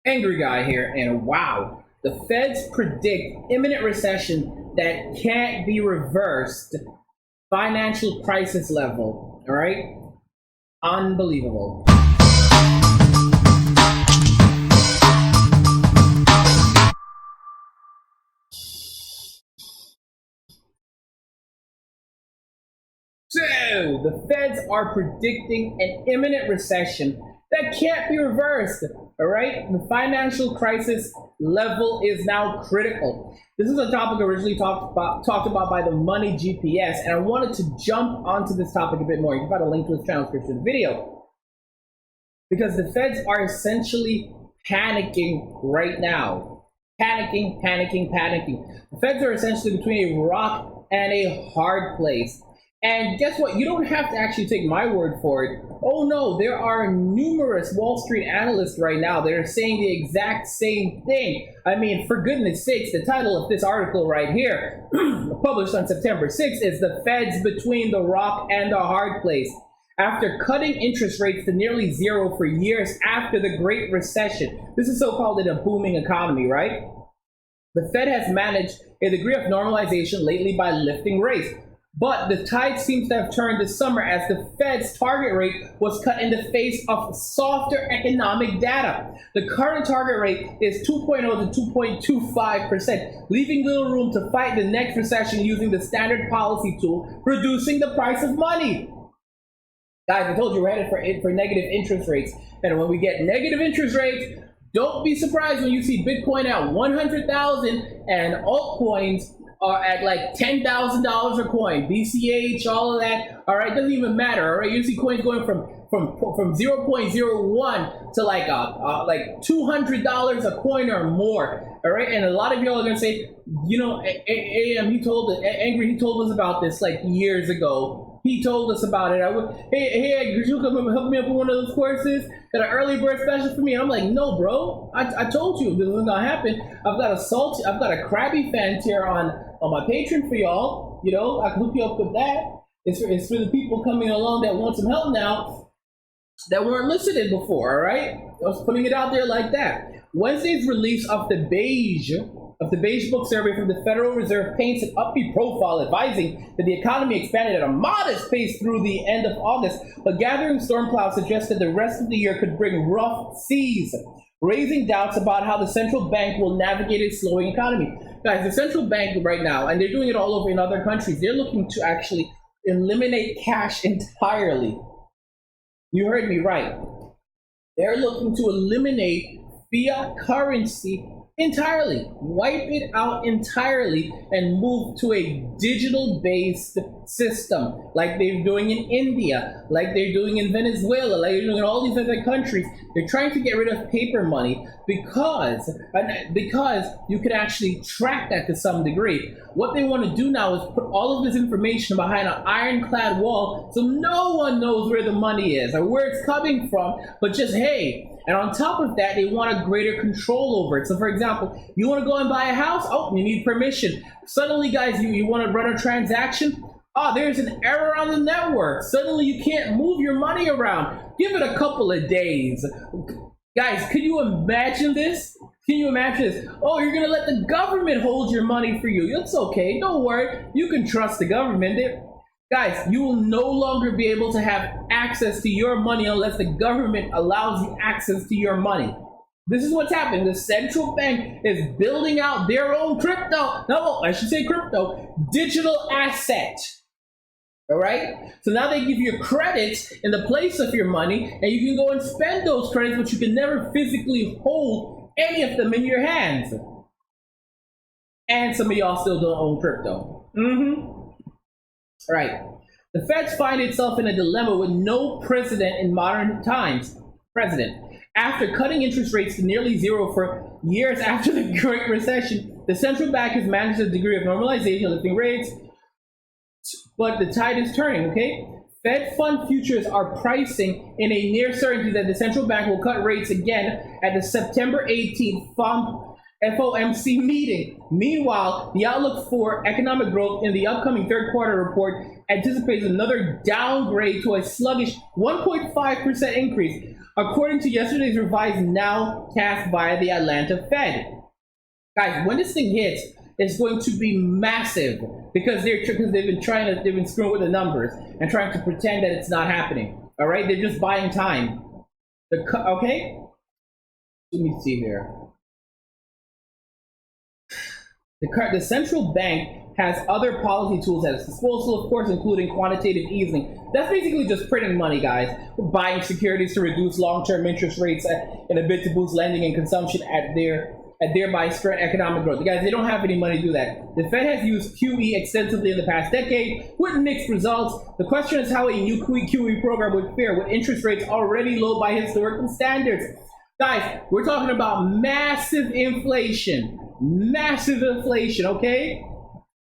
Angry guy here, and wow, the Feds predict imminent recession that can't be reversed. Financial crisis level. All right, unbelievable. So the Feds are predicting an imminent recession that can't be reversed. All right, the financial crisis level is now critical. This is a topic originally talked about by the Money GPS, and I wanted to jump onto this topic a bit more. You can find a link to his transcription of the video because the Feds are essentially panicking right now. Panicking. The Feds are essentially between a rock and a hard place. And guess what? You don't have to actually take my word for it. Oh no, there are numerous Wall Street analysts right now that are saying the exact same thing. I mean, for goodness sakes, the title of this article right here, published on September 6th, is "The Feds Between the Rock and the Hard Place." After cutting interest rates to nearly zero for years after the Great Recession. This is so-called in a booming economy, right? The Fed has managed a degree of normalization lately by lifting rates. But the tide seems to have turned this summer as the Fed's target rate was cut in the face of softer economic data. The current target rate is 2.0 to 2.25%, leaving little room to fight the next recession using the standard policy tool, reducing the price of money. Guys, I told you we're headed for negative interest rates. And when we get negative interest rates, don't be surprised when you see Bitcoin at 100,000 and altcoins are at like $10,000 a coin, BCH, all of that. All right, doesn't even matter. All right, you see coins going from 0.01 to like $200 a coin or more. All right, and a lot of y'all are gonna say, you know, AM, he told us about this like years ago. He told us about it. Hey, could you come help me up with one of those courses? Got an early bird special for me? And I'm like, no, bro. I told you this was gonna happen. I've got a Krabby fan tier on my Patreon for y'all. You know, I can hook you up with that. It's for the people coming along that want some help now that weren't listening before. All right, I was putting it out there like that. Wednesday's release of the beige book survey from the Federal Reserve paints an upbeat profile, advising that the economy expanded at a modest pace through the end of August, but gathering storm clouds suggest that the rest of the year could bring rough seas, raising doubts about how the central bank will navigate its slowing economy. Guys, the central bank right now, and they're doing it all over in other countries, they're looking to actually eliminate cash entirely. You heard me right. They're looking to eliminate fiat currency entirely, wipe it out entirely, and move to a digital-based system like they're doing in India, like they're doing in Venezuela, like they're doing in all these other countries. They're trying to get rid of paper money because you can actually track that to some degree. What they want to do now is put all of this information behind an ironclad wall so no one knows where the money is or where it's coming from, but just, hey. And on top of that, they want a greater control over it. So for example, you want to go and buy a house? Oh, you need permission. Suddenly, guys, you want to run a transaction? Oh, there's an error on the network. Suddenly you can't move your money around. Give it a couple of days. Guys, can you imagine this? Can you imagine this? Oh, you're going to let the government hold your money for you. It's okay. Don't worry. You can trust the government. Guys, you will no longer be able to have access to your money unless the government allows you access to your money. This is what's happening. The central bank is building out their own digital asset. All right? So now they give you credits in the place of your money, and you can go and spend those credits, but you can never physically hold any of them in your hands. And some of y'all still don't own crypto. Right. The Feds find itself in a dilemma with no precedent in modern times. After cutting interest rates to nearly zero for years after the Great Recession, the central bank has managed a degree of normalization, lifting rates, but the tide is turning, okay? Fed fund futures are pricing in a near certainty that the central bank will cut rates again at the September 18th FOMC meeting. Meanwhile, the outlook for economic growth in the upcoming third quarter report anticipates another downgrade to a sluggish 1.5% increase. according to yesterday's revised nowcast via the Atlanta Fed. Guys, when this thing hits, it's going to be massive because they've been screwing with the numbers and trying to pretend that it's not happening. All right, they're just buying time. Okay, let me see here. The central bank has other policy tools at its disposal, of course, including quantitative easing. That's basically just printing money, guys. Buying securities to reduce long-term interest rates in a bid to boost lending and consumption and thereby spur economic growth. Guys, they don't have any money to do that. The Fed has used QE extensively in the past decade with mixed results. The question is how a new QE program would fare with interest rates already low by historical standards. Guys, we're talking about massive inflation. Massive inflation, okay?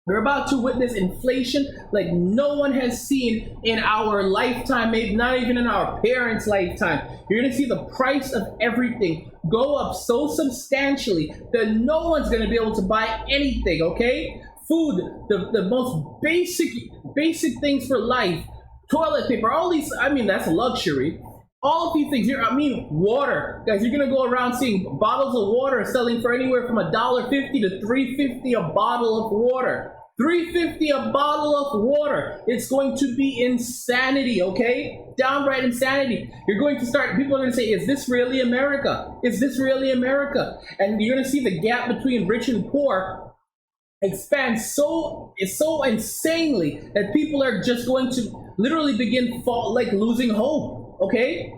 We're about to witness inflation like no one has seen in our lifetime, maybe not even in our parents' lifetime. You're going to see the price of everything go up so substantially that no one's going to be able to buy anything, okay? Food, the most basic things for life, toilet paper, all these, I mean, that's a luxury. All of these things here, water. Guys, you're going to go around seeing bottles of water selling for anywhere from $1.50 to $3.50 a bottle of water. $3.50 a bottle of water. It's going to be insanity, okay? Downright insanity. You're going to start, people are going to say, is this really America? Is this really America? And you're going to see the gap between rich and poor expand so insanely that people are just going to literally begin losing hope. Okay?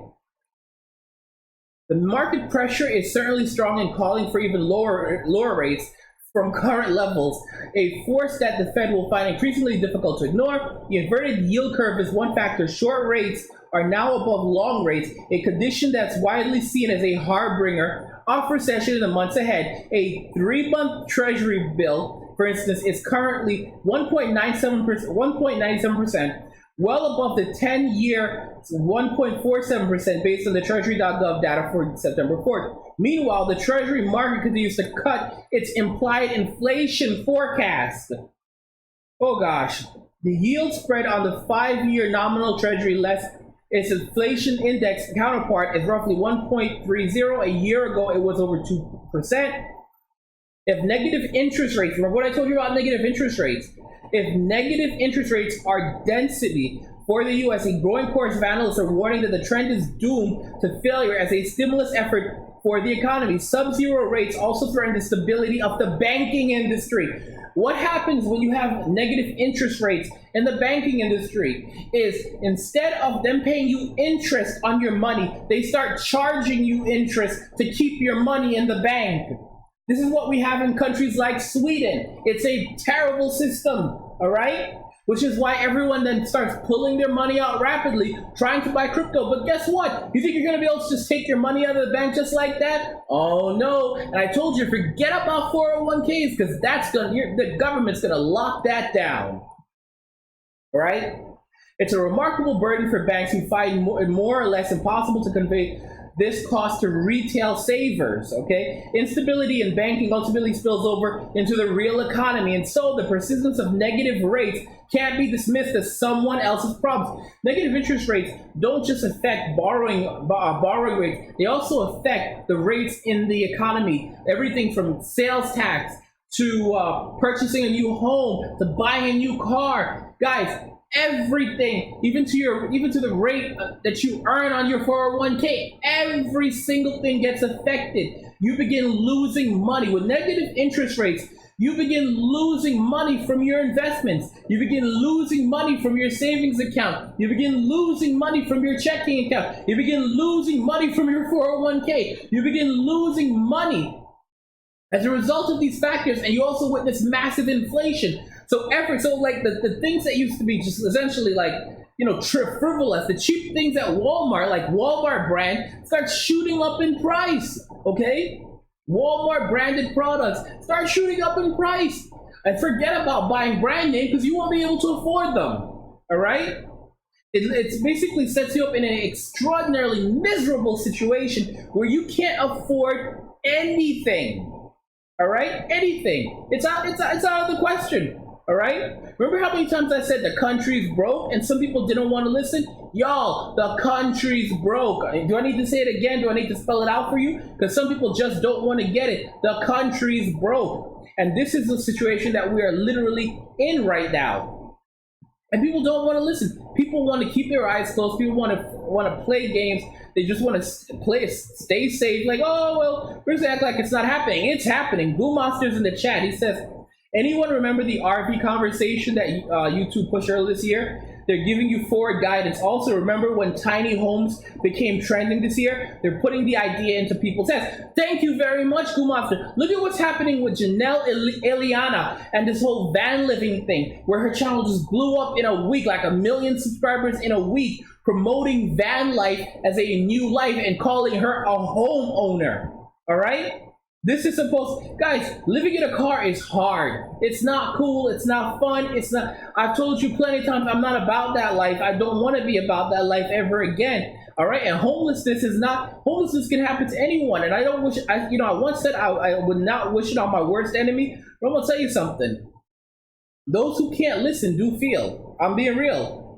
The market pressure is certainly strong and calling for even lower rates from current levels, a force that the Fed will find increasingly difficult to ignore. The inverted yield curve is one factor. Short rates are now above long rates, a condition that's widely seen as a harbinger of recession in the months ahead. A 3-month Treasury bill, for instance, is currently 1.97%, well above the 10-year 1.47% based on the Treasury.gov data for September 4th. Meanwhile, the Treasury market continues to cut its implied inflation forecast. Oh gosh. The yield spread on the 5-year nominal Treasury less its inflation index counterpart is roughly 1.30. A year ago, it was over 2%. If negative interest rates, remember what I told you about negative interest rates? If negative interest rates are density for the U.S., a growing chorus of analysts are warning that the trend is doomed to failure as a stimulus effort for the economy. Sub-zero rates also threaten the stability of the banking industry. What happens when you have negative interest rates in the banking industry is instead of them paying you interest on your money, they start charging you interest to keep your money in the bank. This is what we have in countries like Sweden. It's a terrible system, all right? Which is why everyone then starts pulling their money out rapidly, trying to buy crypto. But guess what? You think you're going to be able to just take your money out of the bank just like that? Oh no. And I told you, forget about 401ks because the government's going to lock that down. All right? It's a remarkable burden for banks who find more or less impossible to convey this cost to retail savers, okay? Instability in banking ultimately spills over into the real economy, and so the persistence of negative rates can't be dismissed as someone else's problem. Negative interest rates don't just affect borrowing rates, they also affect the rates in the economy. Everything from sales tax to purchasing a new home to buying a new car. Guys, everything, even to the rate that you earn on your 401k, every single thing gets affected. You begin losing money with negative interest rates. You begin losing money from your investments. You begin losing money from your savings account. You begin losing money from your checking account. You begin losing money from your 401k. You begin losing money as a result of these factors, and you also witness massive inflation. So the things that used to be just essentially frivolous, the cheap things at Walmart, like Walmart brand, start shooting up in price, okay? Walmart branded products start shooting up in price. And forget about buying brand name because you won't be able to afford them, all right? It basically sets you up in an extraordinarily miserable situation where you can't afford anything, all right? Anything. It's out of the question. All right. Remember how many times I said the country's broke and some people didn't want to listen? Y'all, the country's broke. Do I need to say it again? Do I need to spell it out for you? Because some people just don't want to get it. The country's broke. And this is the situation that we are literally in right now. And people don't want to listen. People want to keep their eyes closed. People want to play games. They just want to play, stay safe. Like, oh, well, we're going to act like it's not happening. It's happening. Boo Monster's in the chat. He says, anyone remember the RV conversation that YouTube pushed earlier this year? They're giving you forward guidance. Also, remember when tiny homes became trending this year? They're putting the idea into people's heads. Thank you very much, Kumaster. Look at what's happening with Janelle Eliana and this whole van living thing, where her channel just blew up in a week, like 1 million subscribers in a week, promoting van life as a new life and calling her a homeowner. All right? This is supposed, guys, living in a car is hard. It's not cool. It's not fun. It's not, I've told you plenty of times, I'm not about that life. I don't want to be about that life ever again. All right. And homelessness can happen to anyone. And I don't wish, I once said I would not wish it on my worst enemy. But I'm going to tell you something. Those who can't listen do feel. I'm being real.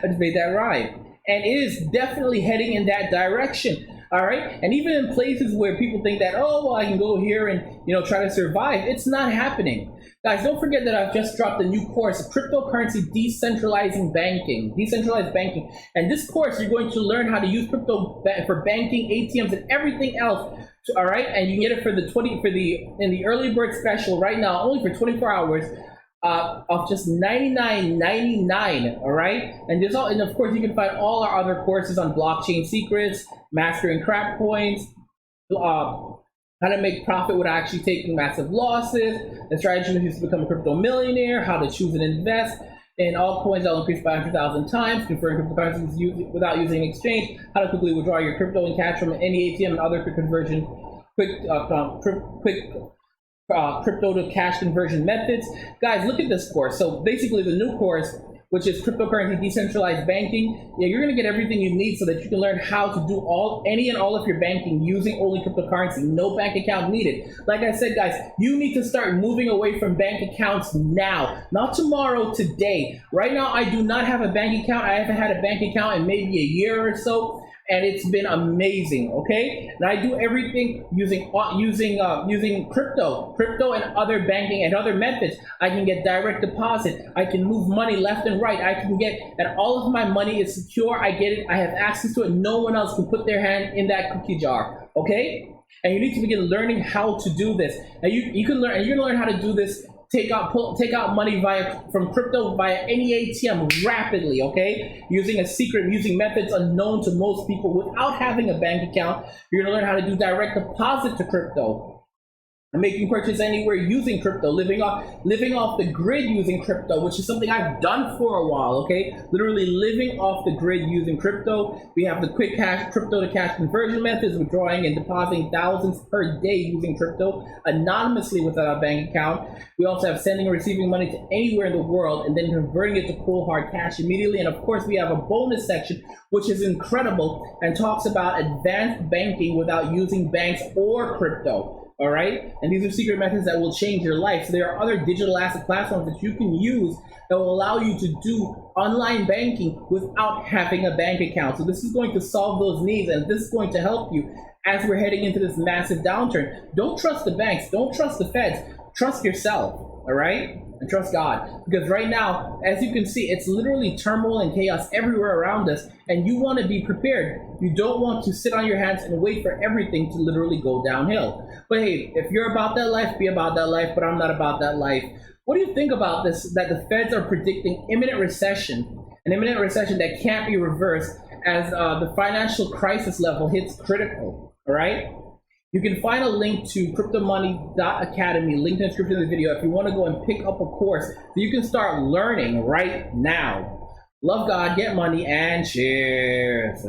I just made that rhyme. And it is definitely heading in that direction. All right. And even in places where people think that, oh, well, I can go here and, try to survive. It's not happening. Guys, don't forget that I've just dropped a new course, Cryptocurrency Decentralized Banking. And this course, you're going to learn how to use crypto for banking, ATMs, and everything else. All right. And you can get it for in the early bird special right now, only for 24 hours. Of just $99.99, all right? And of course you can find all our other courses on blockchain secrets, mastering crap coins, how to make profit without actually taking massive losses, the strategy to become a crypto millionaire, how to choose and invest in all coins that will increase by 100,000 times, confirming cryptocurrencies without using an exchange, how to quickly withdraw your crypto and cash from any ATM and other crypto to cash conversion methods. Guys, look at this course. So basically the new course, which is Cryptocurrency Decentralized Banking, you're going to get everything you need so that you can learn how to do any and all of your banking using only cryptocurrency. No bank account needed. Like I said, guys, you need to start moving away from bank accounts now, not tomorrow, today. Right now, I do not have a bank account. I haven't had a bank account in maybe a year or so. And it's been amazing, okay? And I do everything using crypto and other banking and other methods. I can get direct deposit. I can move money left and right. I can get, and all of my money is secure. I get it. I have access to it. No one else can put their hand in that cookie jar, okay? And you need to begin learning how to do this. And you can learn. And you're gonna learn how to do this. Take out money from crypto via any ATM rapidly, okay? Using methods unknown to most people without having a bank account. You're gonna learn how to do direct deposit to crypto. And making purchases anywhere using crypto, living off the grid using crypto, which is something I've done for a while, okay? Literally living off the grid using crypto. We have the quick cash, crypto to cash conversion methods, withdrawing and depositing thousands per day using crypto anonymously without a bank account. We also have sending and receiving money to anywhere in the world and then converting it to cold hard cash immediately. And of course, we have a bonus section, which is incredible and talks about advanced banking without using banks or crypto. All right, and these are secret methods that will change your life. So there are other digital asset platforms that you can use that will allow you to do online banking without having a bank account. So this is going to solve those needs, and this is going to help you as we're heading into this massive downturn. Don't trust the banks, don't trust the feds, trust yourself, all right? And trust God, because right now, as you can see, it's literally turmoil and chaos everywhere around us, and you want to be prepared. You don't want to sit on your hands and wait for everything to literally go downhill. But hey, if you're about that life, be about that life, but I'm not about that life. What do you think about this, that the feds are predicting imminent recession, an imminent recession that can't be reversed as the financial crisis level hits critical, all right? You can find a link to cryptomoney.academy, link in the description of the video, if you want to go and pick up a course so you can start learning right now. Love God, get money, and cheers.